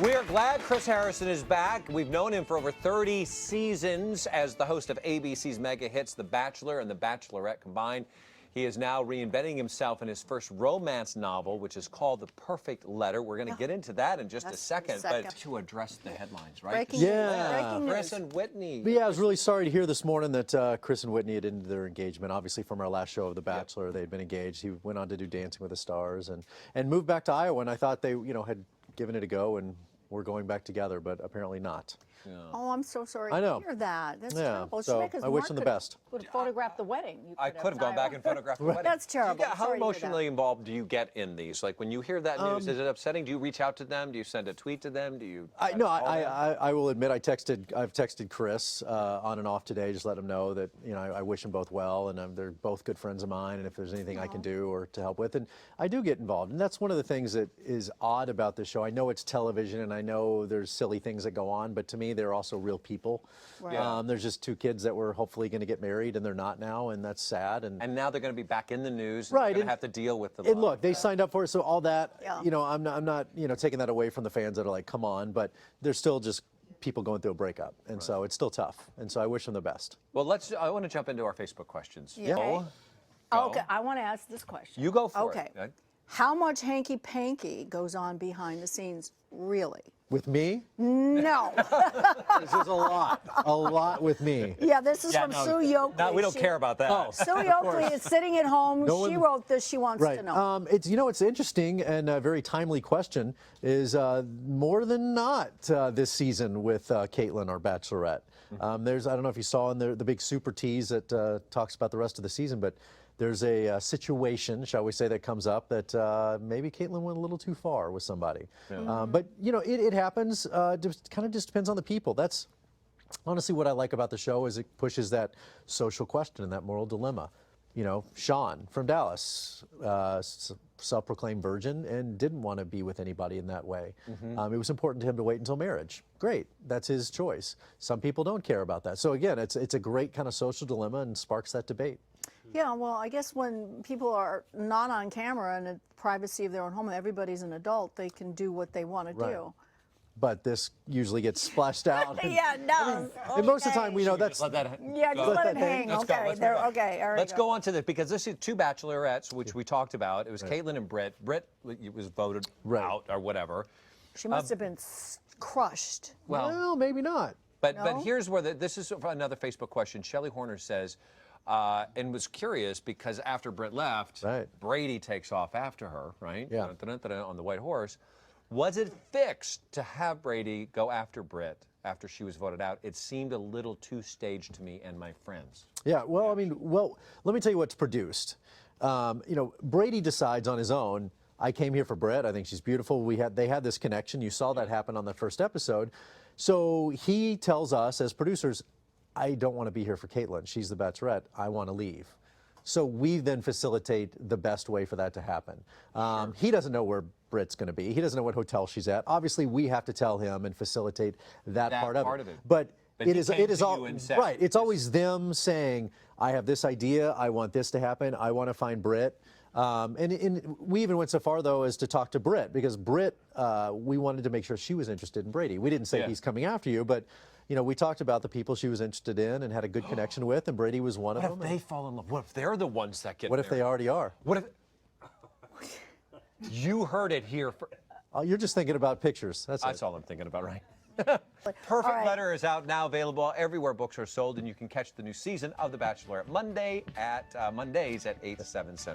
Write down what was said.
We're glad Chris Harrison is back. We've known him for over 30 seasons as the host of ABC's mega hits The Bachelor and The Bachelorette combined. He is now reinventing himself in his first romance novel, which is called The Perfect Letter. We're going to get into that in just a second, but to address the headlines, right? Breaking news. Chris and Whitney. But yeah, I was really sorry to hear this morning that Chris and Whitney had ended their engagement. Obviously, from our last show of The Bachelor, they'd been engaged. He went on to do Dancing with the Stars and moved back to Iowa. And I thought they, had given it a go and were going back together, but apparently not. Yeah. Oh, I'm so sorry I know. to hear that. That's yeah. terrible. So I wish them the best. Would have photographed the wedding. I could have gone back and photographed the wedding. That's terrible. How emotionally involved do you get in these? Like when you hear that news, is it upsetting? Do you reach out to them? Do you send a tweet to them? Do you? I will admit I've texted Chris on and off today, just let him know that I wish them both well, and they're both good friends of mine, and if there's anything I can do or to help with, and I do get involved, and that's one of the things that is odd about this show. I know it's television, and I know there's silly things that go on, but to me they're also real people. Right. There's just two kids that were hopefully going to get married, and they're not now, and that's sad. And now they're going to be back in the news. Right. They're going to have to deal with the. And look, they signed up for it, so all that. Yeah. I'm not taking that away from the fans that are like, come on, but they're still just people going through a breakup, and so it's still tough, and so I wish them the best. Well, I want to jump into our Facebook questions. Yeah. Okay, I want to ask this question. You go for it. Okay. How much hanky-panky goes on behind the scenes, really? With me? No. This is a lot with me. Yeah, this is from Sue Yoakley. No, we don't care about that. Oh, Sue Yoakley is sitting at home. She wrote this. She wants to know. It's interesting and a very timely question. Is more than not this season with Caitlin, our Bachelorette. I don't know if you saw in the big super tease that talks about the rest of the season, but there's a situation, shall we say, that comes up that maybe Caitlin went a little too far with somebody. Yeah. But, it happens. Just kind of just depends on the people. That's honestly what I like about the show is it pushes that social question and that moral dilemma. Sean from Dallas, self-proclaimed virgin and didn't want to be with anybody in that way. It was important to him to wait until marriage. Great, that's his choice. Some people don't care about that. So again, it's a great kind of social dilemma and sparks that debate. Yeah, well, I guess when people are not on camera and in the privacy of their own home, everybody's an adult, they can do what they want to do. But this usually gets splashed out. Yeah, it does. And most of the time, we know that's. Just let it hang. Okay. Let's go on to this because this is two bachelorettes, which we talked about. It was Caitlin and Britt. Britt was voted out or whatever. She must have been crushed. Well, maybe not. But here's where this is another Facebook question. Shelley Horner says, and was curious because after Britt left, Brady takes off after her, right? Yeah. On the white horse. Was it fixed to have Brady go after Britt after she was voted out? It seemed a little too staged to me and my friends. Yeah, well, let me tell you what's produced. Brady decides on his own, I came here for Britt. I think she's beautiful. They had this connection. You saw that happen on the first episode. So he tells us as producers, I don't want to be here for Caitlin. She's the Bachelorette. I want to leave. So we then facilitate the best way for that to happen. He doesn't know where Britt's going to be. He doesn't know what hotel she's at. Obviously, we have to tell him and facilitate that part of it. But it is all right. It's always them saying, "I have this idea. I want this to happen. I want to find Britt." And we even went so far though as to talk to Britt because Britt, we wanted to make sure she was interested in Brady. We didn't say he's coming after you, but. We talked about the people she was interested in and had a good connection with, and Brady was one of them. What if they fall in love? What if they're the ones that get What if they already are? What if... You heard it here. You're just thinking about pictures. That's all I'm thinking about, right? Perfect Letter is out now, available everywhere books are sold, and you can catch the new season of The Bachelor Mondays at 8, 7 Central.